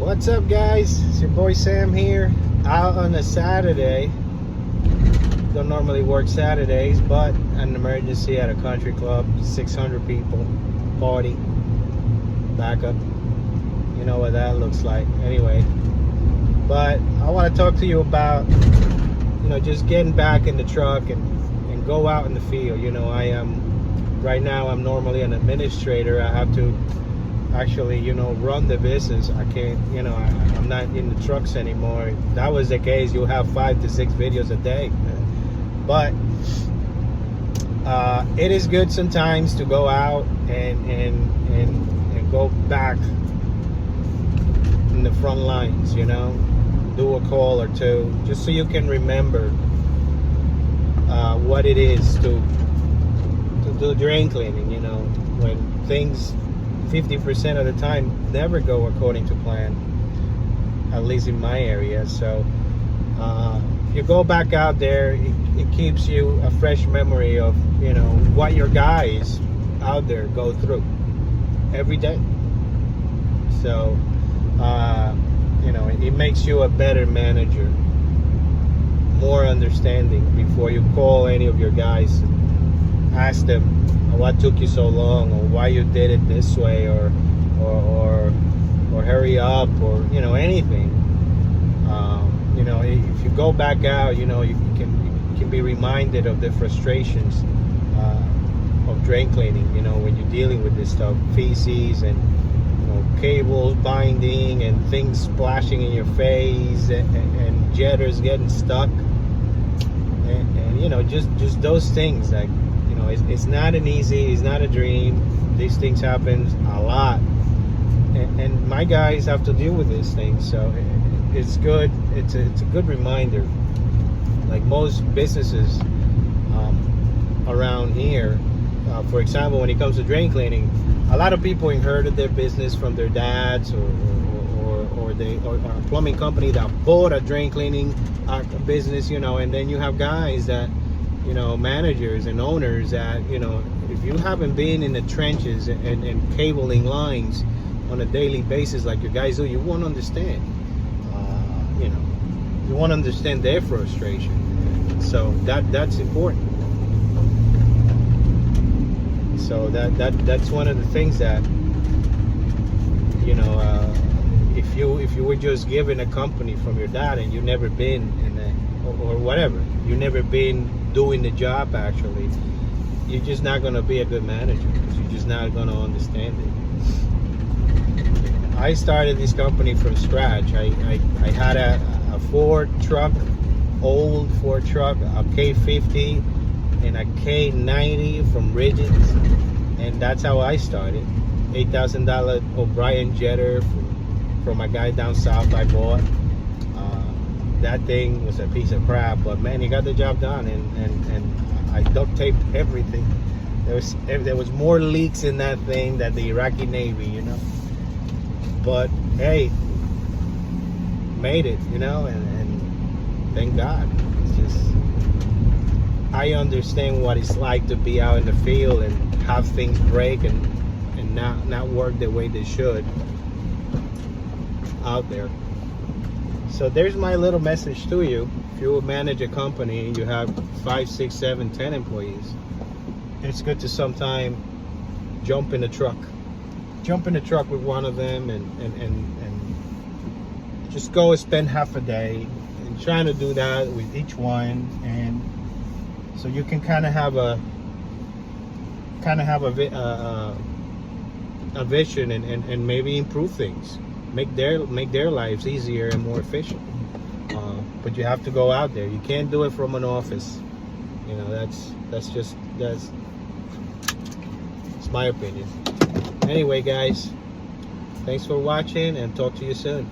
What's up, guys? It's your boy Sam here, out on a Saturday. Don't normally work Saturdays, but an emergency at a country club, 600 people, party, backup. You know what that looks like. Anyway, but I want to talk to you about, just getting back in the truck and go out in the field. Right now I'm normally an administrator. I have to actually, run the business. I can't, I'm not in the trucks anymore. If that was the case, you'll have 5 to 6 videos a day. But it is good sometimes to go out and go back in the front lines, do a call or two, just so you can remember what it is to do drain cleaning. When things 50% of the time never go according to plan, at least in my area. So if you go back out there, it keeps you a fresh memory of what your guys out there go through every day. So it makes you a better manager, more understanding. Before you call any of your guys, ask them what took you so long, or why you did it this way, or hurry up, or anything. If you go back out, you can be reminded of the frustrations of drain cleaning. When you're dealing with this stuff, feces and cables binding and things splashing in your face, and jetters getting stuck, and just those things. Like, it's not it's not a dream. These things happen a lot, and my guys have to deal with these things. So it's good. It's a good reminder. Like most businesses around here, for example, when it comes to drain cleaning, a lot of people inherited their business from their dads, or a plumbing company that bought a drain cleaning business, and then you have guys that, managers and owners that, if you haven't been in the trenches and cabling lines on a daily basis like your guys do, you won't understand. You won't understand their frustration. So that's important. So that's one of the things that, if you were just given a company from your dad and you never been in or whatever, you never been doing the job actually, you're just not going to be a good manager, because you're just not going to understand it. I started this company from scratch. I had a Ford truck, old Ford truck, a K50 and a K90 from Rigids, and that's how I started. $8,000 O'Brien jetter from a guy down south I bought. That thing was a piece of crap, but man, he got the job done, and I duct taped everything. There was more leaks in that thing than the Iraqi Navy, but hey, made it, and thank God. It's just, I understand what it's like to be out in the field and have things break and not work the way they should out there. So there's my little message to you. If you manage a company and you have 5, 6, 7, 10 employees, it's good to sometime jump in the truck with one of them and just go and spend half a day and trying to do that with each one, and so you can kind of have a vision and maybe improve things, make their lives easier and more efficient. But you have to go out there. You can't do it from an office. That's my opinion. Anyway, guys, thanks for watching, and talk to you soon.